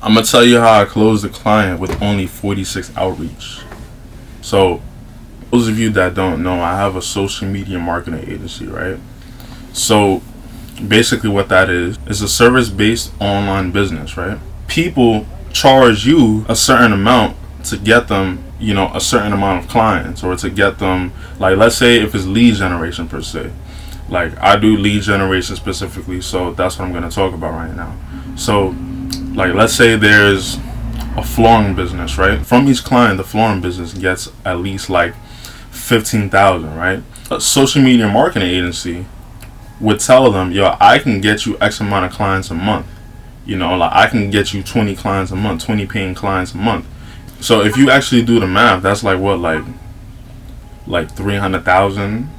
I'm gonna tell you how I closed the client with only 46 outreach. So, those of you that don't know, I have a social media marketing agency, right? So, basically what that is a service-based online business, right? People charge you a certain amount to get them, a certain amount of clients, or to get them, like, let's say if it's lead generation per se. Like, I do lead generation specifically, so that's what I'm going to talk about right now. So, like, let's say there's a flooring business, right? From each client, the flooring business gets at least like 15,000, right? A social media marketing agency would tell them, yo, I can get you X amount of clients a month. Like, I can get you 20 clients a month, 20 paying clients a month. So if you actually do the math, that's like what, like 300,000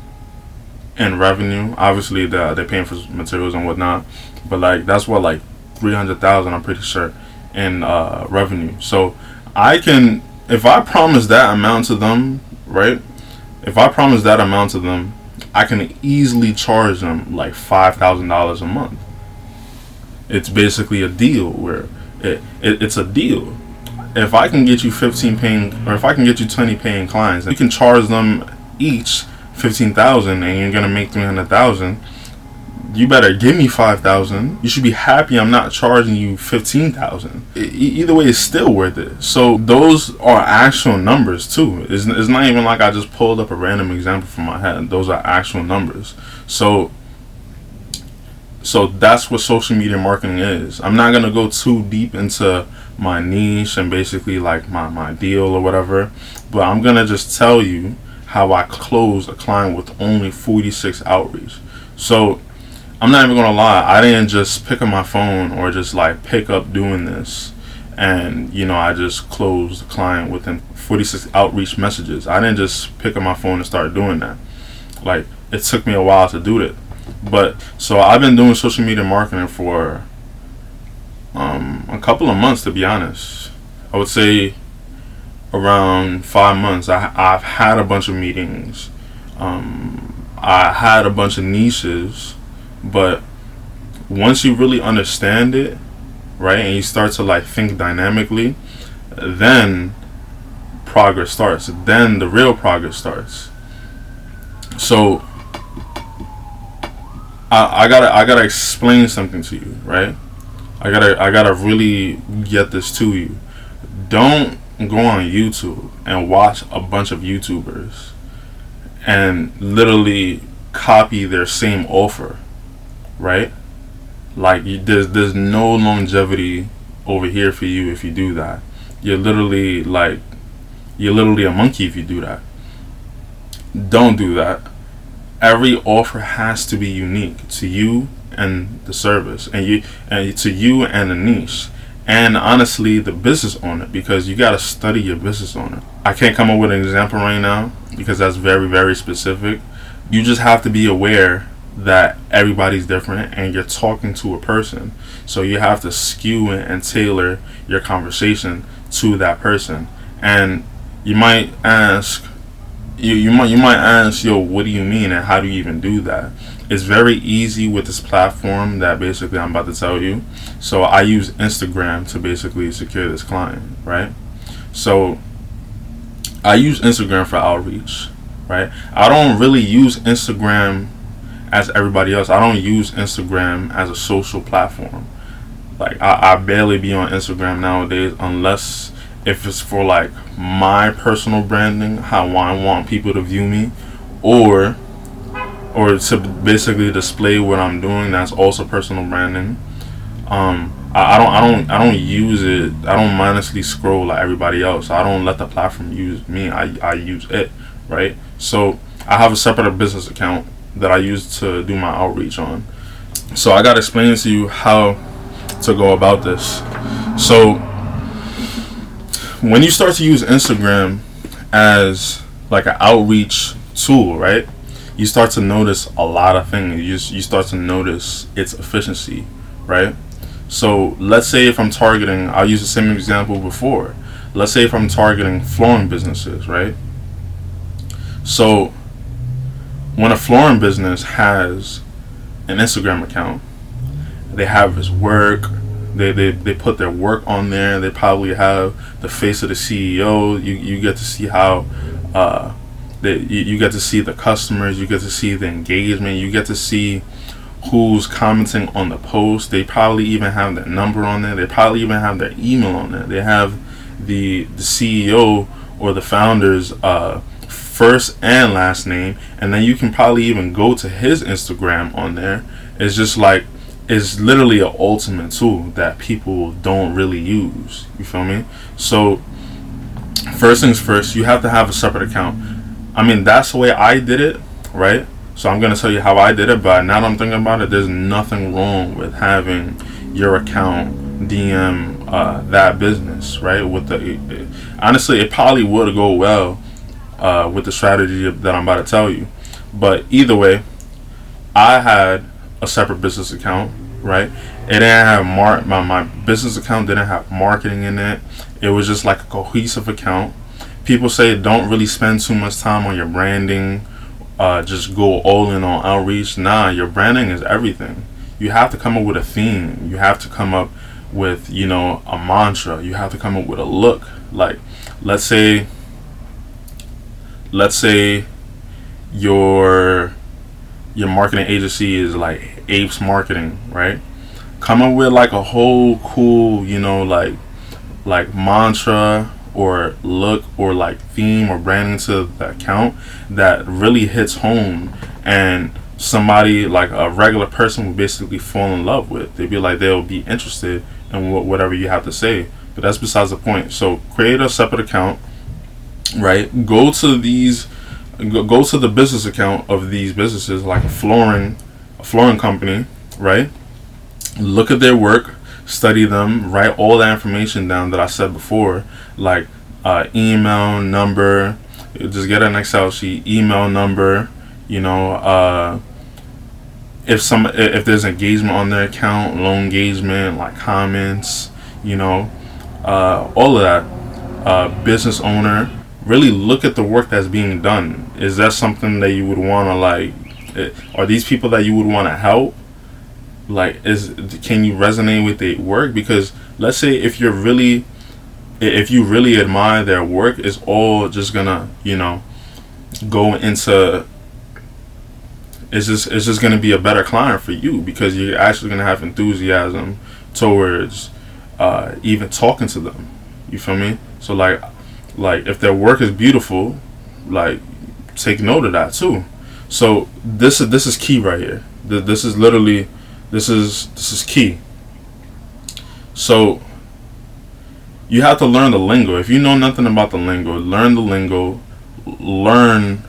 in revenue. Obviously, they're paying for materials and whatnot, but like that's what, like 300,000, I'm pretty sure, in revenue. So I can, if I promise that amount to them, right? If I promise that amount to them, I can easily charge them like $5,000 a month. It's basically a deal where it's a deal. If I can get you 15 paying, or if I can get you 20 paying clients, you can charge them each 15,000, and you're gonna make 300,000. You better give me 5,000. You should be happy I'm not charging you 15,000. Either way, it's still worth it. So those are actual numbers too. It's not even like I just pulled up a random example from my head. Those are actual numbers. So that's what social media marketing is. I'm not gonna go too deep into my niche and basically like my deal or whatever, but I'm gonna just tell you how I closed a client with only 46 outreach. So I'm not even gonna lie, I didn't just pick up my phone or just like pick up doing this and I just closed the client within 46 outreach messages. I didn't just pick up my phone and start doing that. Like, it took me a while to do it. But so I've been doing social media marketing for a couple of months, to be honest. I would say around 5 months. I've had a bunch of meetings. I had a bunch of niches, but once you really understand it, right, and you start to like think dynamically, then progress starts. Then the real progress starts. So I gotta explain something to you, right? I gotta really get this to you. Don't go on YouTube and watch a bunch of YouTubers and literally copy their same offer, right? Like, there's no longevity over here for you if you do that. You're literally a monkey if you do that. Don't do that. Every offer has to be unique to you and the service, and to you and the niche, and honestly the business owner, because you got to study your business owner. I can't come up with an example right now because that's very, very specific. You just have to be aware that everybody's different and you're talking to a person, so you have to skew and tailor your conversation to that person. And you might ask, you might ask, yo, what do you mean, and how do you even do that? It's very easy with this platform that basically I'm about to tell you. So I use Instagram to basically secure this client, right? So I use Instagram for outreach, right? I don't really use Instagram as everybody else. I don't use Instagram as a social platform. Like, I barely be on Instagram nowadays, unless if it's for like my personal branding, how I want people to view me, or to basically display what I'm doing. That's also personal branding. I don't use it. I don't mindlessly scroll like everybody else. I don't let the platform use me. I use it, right? So I have a separate business account that I use to do my outreach on. So I gotta explain to you how to go about this. So when you start to use Instagram as like an outreach tool, right, you start to notice a lot of things. You start to notice its efficiency, right? So let's say if I'm targeting, I'll use the same example before. Let's say if I'm targeting flooring businesses, right? So when a flooring business has an Instagram account, they have his work, They put their work on there. They probably have the face of the CEO. You get to see how you get to see the customers. You get to see the engagement. You get to see who's commenting on the post. They probably even have their number on there. They probably even have their email on there. They have the CEO or the founder's first and last name, and then you can probably even go to his Instagram on there. It's just like, it's literally an ultimate tool that people don't really use. You feel me? So first things first, you have to have a separate account. I mean, that's the way I did it, right? So I'm gonna tell you how I did it, but now that I'm thinking about it, there's nothing wrong with having your account DM that business, right? With the honestly, it probably would go well with the strategy that I'm about to tell you. But either way, I had a separate business account, right? It didn't have my business account didn't have marketing in it. It was just like a cohesive account. People say don't really spend too much time on your branding. Just go all in on outreach. Nah, your branding is everything. You have to come up with a theme. You have to come up with, you know, a mantra. You have to come up with a look. Like, let's say your marketing agency is like Apes Marketing, right? Come up with like a whole cool, you know, like mantra or look or like theme or branding to the account that really hits home, and somebody like a regular person will basically fall in love with. They'll be like, they'll be interested in whatever you have to say. But that's besides the point. So create a separate account, right? Go to the business account of these businesses, like a flooring company, right? Look at their work, study them, write all that information down that I said before, like email, number. Just get an Excel sheet, email, number. You know, if there's engagement on their account, low engagement, like comments. You know, all of that. Business owner. Really look at the work that's being done. Is that something that you would want to like? Are these people that you would want to help? Like, can you resonate with their work? Because let's say if you really admire their work, it's all just gonna, you know, go into. It's just gonna be a better client for you, because you're actually gonna have enthusiasm towards even talking to them. You feel me? So like if their work is beautiful, like, take note of that too. So this is key right here. This is literally this is key. So you have to learn the lingo. If you know nothing about the lingo, learn the lingo. Learn,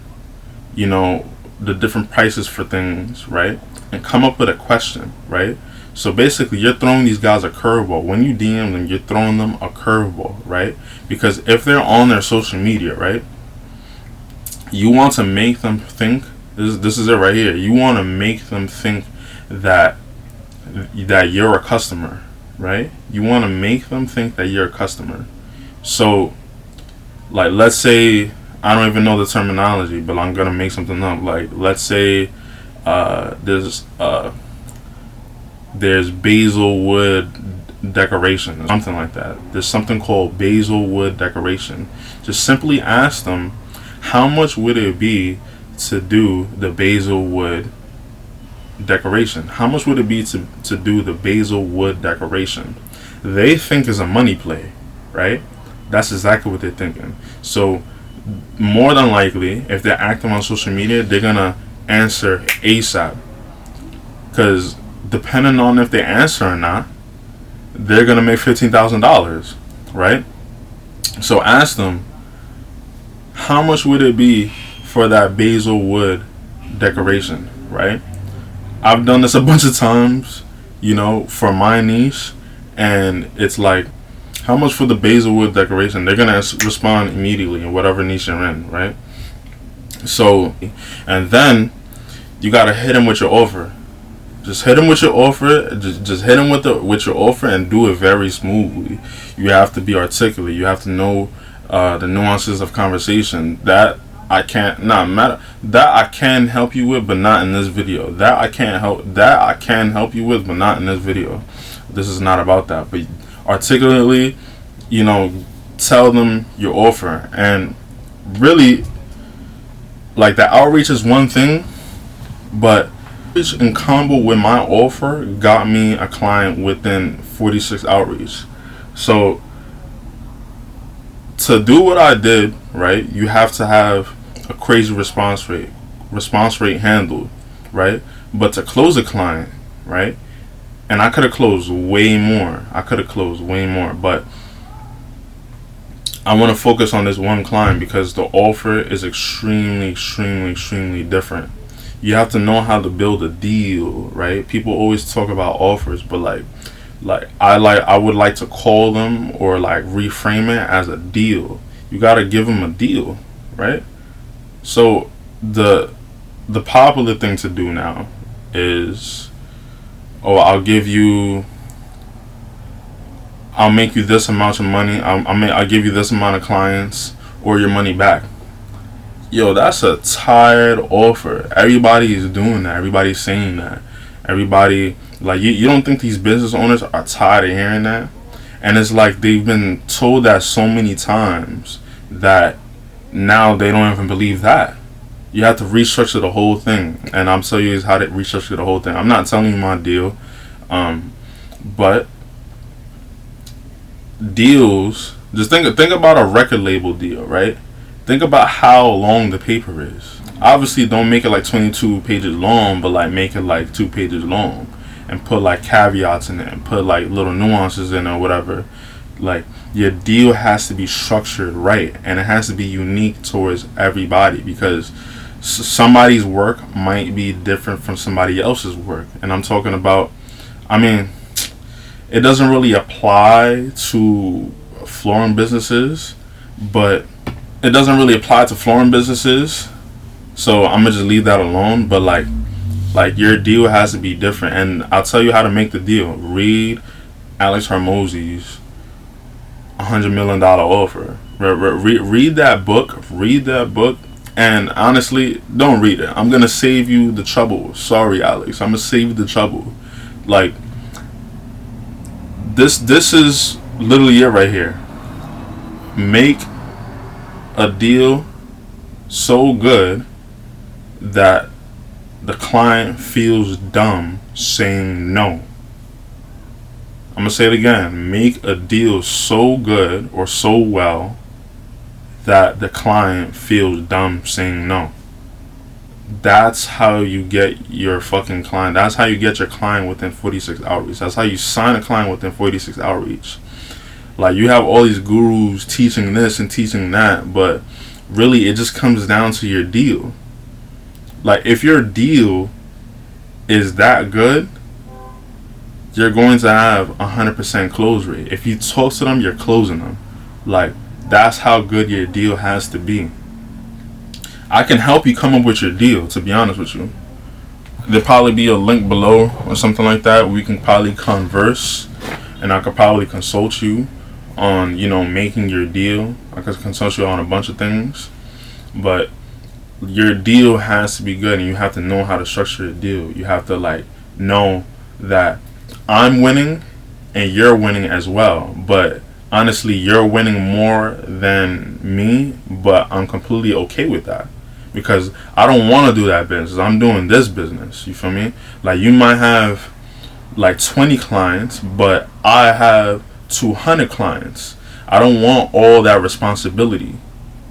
you know, the different prices for things, right? And come up with a question, right? So basically, you're throwing these guys a curveball. When you DM them, you're throwing them a curveball, right? Because if they're on their social media, right, you want to make them think, this is it right here. You want to make them think that you're a customer, right? You want to make them think that you're a customer. So, like, let's say, I don't even know the terminology, but I'm gonna make something up. Like, let's say there's basil wood decoration, something like that. There's something called basil wood decoration. Just simply ask them, how much would it be to do the basil wood decoration? How much would it be to do the basil wood decoration? They think it's a money play, right? That's exactly what they're thinking. So more than likely, if they're active on social media, they're gonna answer ASAP, because depending on if they answer or not, they're gonna make $15,000, right? So ask them, how much would it be for that basil wood decoration, right? I've done this a bunch of times, you know, for my niche, and it's like, how much for the basil wood decoration? They're gonna respond immediately in whatever niche you're in, right? So, and then you gotta hit them with your offer. Just hit them with your offer. Just hit them with your offer, and do it very smoothly. You have to be articulate. You have to know the nuances of conversation. That I can't that I can help you with, but not in this video. That I can help you with, but not in this video. This is not about that. But articulately, you know, tell them your offer. And really, like, the outreach is one thing, but in combo with my offer got me a client within 46 outreach. So to do what I did, right, you have to have a crazy response rate handled, right? But to close a client, right, and I could have closed way more. But I want to focus on this one client because the offer is extremely different. You have to know how to build a deal, right? People always talk about offers, but I would like to call them or like reframe it as a deal. You got to give them a deal, right? So the popular thing to do now is, oh, I'll make you this amount of money. I'll give you this amount of clients or your money back. Yo, that's a tired offer. Everybody is doing that. Everybody's saying that. Everybody, like, you don't think these business owners are tired of hearing that? And it's like they've been told that so many times that now they don't even believe that. You have to restructure the whole thing. And I'm telling you how to restructure the whole thing. I'm not telling you my deal. But deals, just think about a record label deal, right? Think about how long the paper is. Obviously, don't make it like 22 pages long, but like make it like 2 pages long, and put like caveats in it, and put like little nuances in it or whatever. Like, your deal has to be structured right, and it has to be unique towards everybody, because somebody's work might be different from somebody else's work. And I'm talking about, I mean, it doesn't really apply to flooring businesses, but it doesn't really apply to flooring businesses, so I'm gonna just leave that alone. But like your deal has to be different, and I'll tell you how to make the deal. Read Alex Hormozy's $100 million offer. Read that book. And honestly, don't read it. I'm gonna save you the trouble. Sorry, Alex, I'm gonna save you the trouble. Like, this is literally it right here. Make a deal so good that the client feels dumb saying no. I'm gonna say it again. Make a deal so good or so well that the client feels dumb saying no. That's how you get your fucking client. That's how you get your client within 46 outreach. That's how you sign a client within 46 outreach. Like, you have all these gurus teaching this and teaching that, but really it just comes down to your deal. Like, if your deal is that good, you're going to have 100% close rate. If you talk to them, you're closing them. Like, that's how good your deal has to be. I can help you come up with your deal, to be honest with you. There'll probably be a link below or something like that. We can probably converse, and I could probably consult you on, making your deal. I could consult you on a bunch of things, but your deal has to be good, and you have to know how to structure a deal. You have to know that I'm winning and you're winning as well, but honestly, you're winning more than me, but I'm completely okay with that, because I don't want to do that business. I'm doing this business. You feel me? Like, you might have 20 clients, but I have 200 clients. I don't want all that responsibility.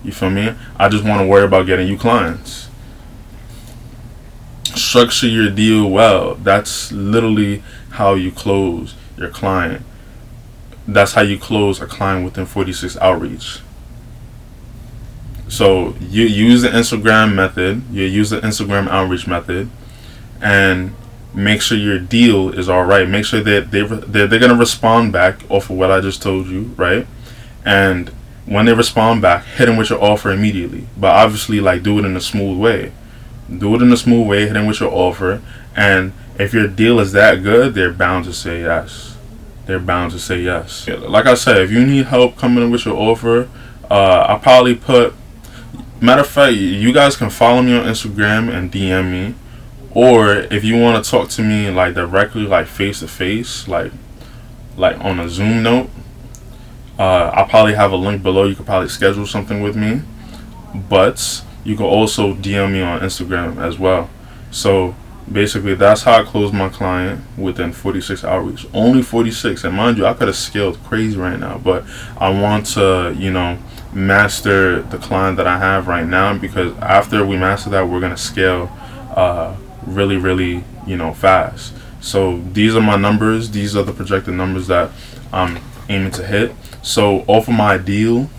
You feel me? I just want to worry about getting you clients. Structure your deal well. That's literally how you close your client. That's how you close a client within 46 outreach. So you use the Instagram method, you use the Instagram outreach method, and make sure your deal is all right. Make sure that they're gonna respond back off of what I just told you, right? And when they respond back, hit them with your offer immediately. But obviously, do it in a smooth way. Do it in a smooth way. Hit them with your offer, and if your deal is that good, they're bound to say yes. They're bound to say yes. Like I said, if you need help coming in with your offer, I'll probably put. Matter of fact, you guys can follow me on Instagram and DM me, or if you want to talk to me directly, face to face, like on a Zoom note, I'll probably have a link below. You could probably schedule something with me, but you can also DM me on Instagram as well. So basically, that's how I closed my client within 46 outreach. Only 46, and mind you, I could have scaled crazy right now, but I want to, master the client that I have right now, because after we master that, we're gonna scale really, really, fast. So these are my numbers. These are the projected numbers that I'm aiming to hit. So off of my deal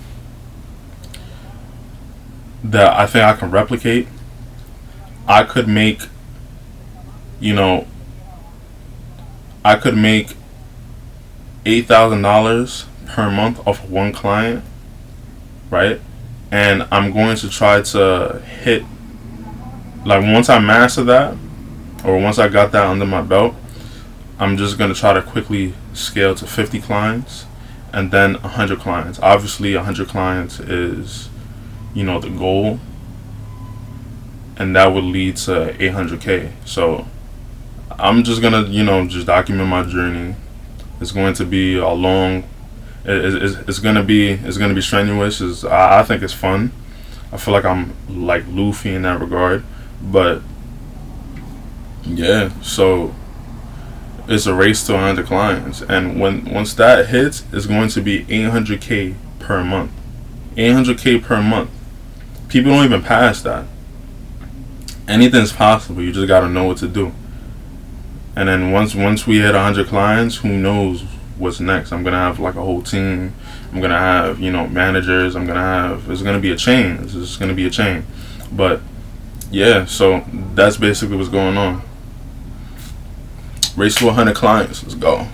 that I think I can replicate, I could make, I could make $8,000 per month off of one client, right? And I'm going to try to hit, like, once I master that, or once I got that under my belt, I'm just going to try to quickly scale to 50 clients and then 100 clients. Obviously, 100 clients is, the goal, and that would lead to 800K. So I'm just going to, just document my journey. It's going to be a long, it's going to be strenuous. I think it's fun. I feel like I'm like Luffy in that regard. But yeah, so it's a race to 100 clients, and once that hits, it's going to be 800K per month. 800K per month. People don't even pass that. Anything's possible. You just gotta know what to do. And then once we hit 100 clients, who knows what's next? I'm gonna have like a whole team. I'm gonna have managers. It's gonna be a chain. It's just gonna be a chain. But yeah, so that's basically what's going on. Race to 100 clients. Let's go.